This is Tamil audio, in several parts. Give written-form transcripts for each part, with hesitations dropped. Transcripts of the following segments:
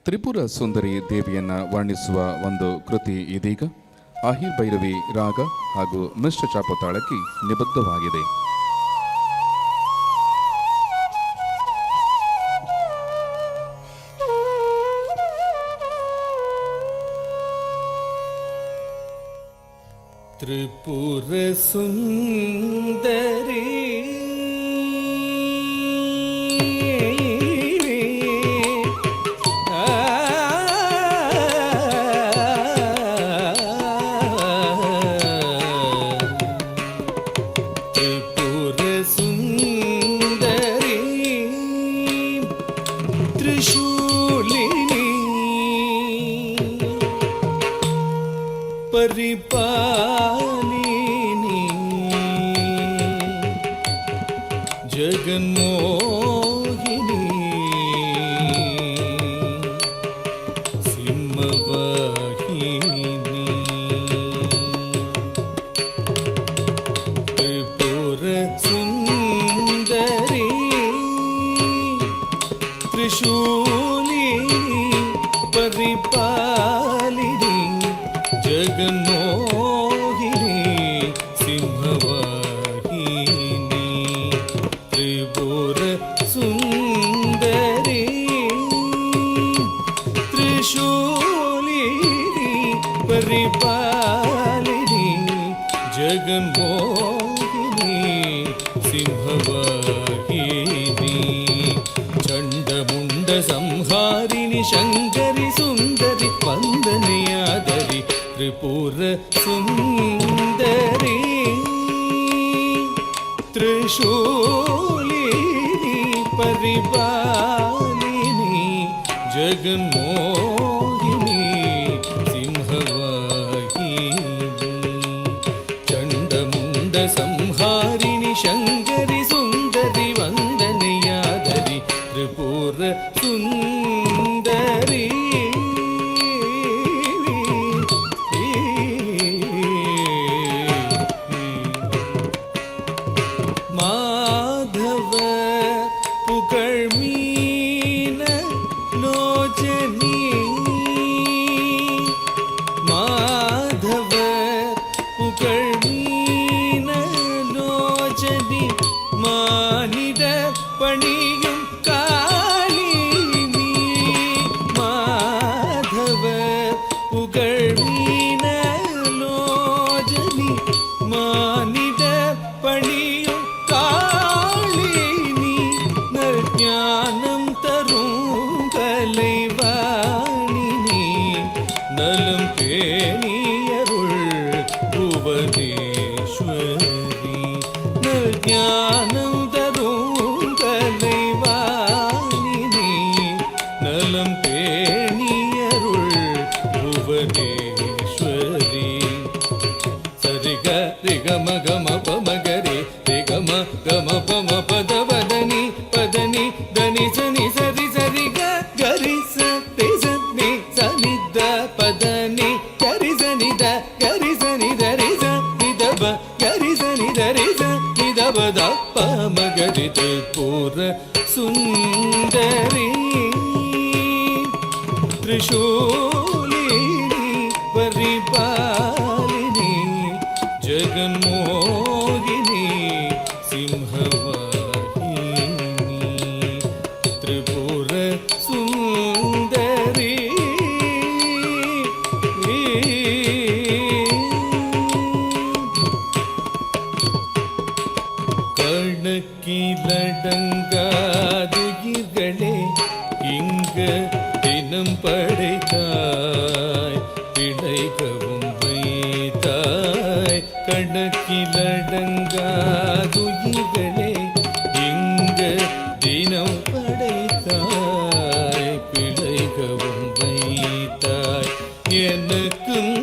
ತ್ರಿಪುರ ಸುಂದರಿ ದೇವಿಯನ್ನು ವರ್ಣಿಸುವ ಒಂದು ಕೃತಿ ಇದೀಗ ಆಹಿರ್ ಭೈರವಿ ರಾಗ ಹಾಗೂ ಮಿಶ್ರ ಚಾಪತಾಳಕ್ಕೆ ನಿಬದ್ಧವಾಗಿದೆ. ತ್ರಿಪುರ ಸುಂದರಿ परिपालिनी जगन्मोहिनी सिंहवाहिनी त्रिपुर सुंदरी त्रिशूलिनी परिपालिनी जगन्मोहिनी सिंहवाहिनी त्रिपुर सुंदरी त्रिशूलिनी परिपालिनी जगन्मोहिनी सिंहवाहिनी चंडमुंड संहारिणी शंकरी सुंदरी वंदनीयादरी त्रिपुर सुंदरी त्रिशूलिनी परिपालिनी जगन्मोहिनी सिंहवाहिनी चंडमुंड संहारिणी शंकरी सुंदरी वंदनीयादरी त्रिपुर सुंदरी பணியும் காளினி மாதவ புகழ் மீனலோஜனி மானிட பணியும் காளினி நற்ஞானம் தரும் கலைவாணினி நலம் பேணியருள் புவனேஸ்வரி நற்ஞானம் நலம் பேணியருள் புவனேஸ்வரி சரிக ரிகம கம பமகரி ரிகம கம பம பதவதனி பதனி தனி சனி சரி சரிக கரி சரி சனி சனித பதனி கரி சனித கரி சனி தரி சனிதப கரி சனி தரி சனிதப தப்ப மகரி திரிபுர சுந்தரி त्रिशूलिनी परिपालिनी जगन्मोहिनी सिंहवाहिनी त्रिपुर सुंदरी கணக்கிலடங்காதுயிர்களே இங்க தினம் படைத்தாய் பிழைக்கவும் வைத்தாய் கணக்கிலடங்காதுயிர்களே இங்க தினம் படைத்தாய் பிழைக்கவும் வைத்தாய் எனக்கும்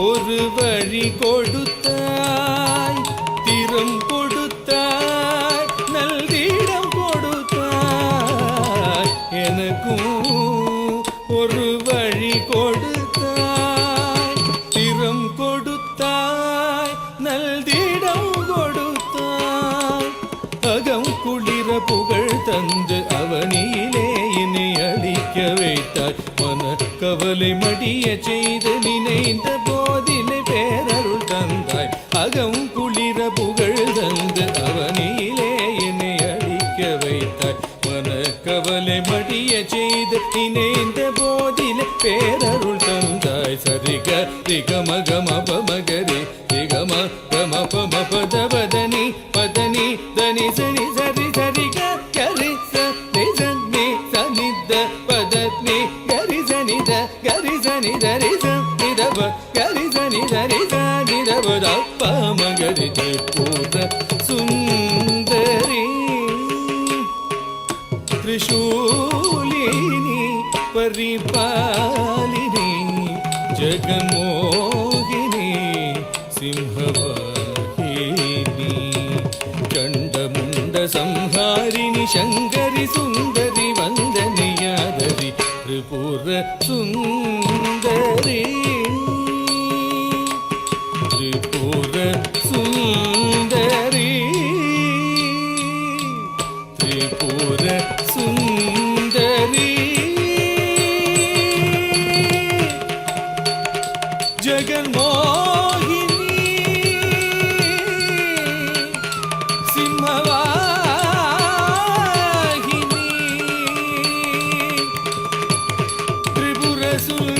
ஒரு வழி கொடுத்தாய் திறம் கொடுத்தாய் நல்திடம் கொடுத்தாய் எனக்கும் ஒரு வழி கொடுத்தாய் திறம் கொடுத்தாய் நல்திடம் கொடுத்தாய் அகம் குளிர புகழ் தந்து அவனியிலே என்னை அழிக்க வை கவலை மடிய செய்து நினைந்த போதிலே பேரருள் தந்தாய் அகம் குளிர புகழ் தந்து அவனிலே என்னை அடிக்க வைத்தாய் மன கவலை மடிய செய்து நினைந்த போதிலே பேரருள் தந்தாய் சரிக ரிகமகமபமகரி ரிகம கமபம பதவதனி பதனி தனி சனி சரி சரிக கரி சனி சனித பதத்னி கரி சனித கரி சனி தரி சனிதப கரி சனி தரி சனிதப பமகரி பூத சுந்தரி त्रिशूलिनी परिपालिनी जगन्मोहिनी सिंहवाहिनी चण्डमुण्ड संहारिणि शङ्करि सुन्दरि वन्दनीयादरि त्रिपुर सुन्दरी त्रिपुर सुन्दरी त्रिपुर सुन्दरी जगन्मोहिनी सिंहवाहिनी त्रिपुर सुन्दरी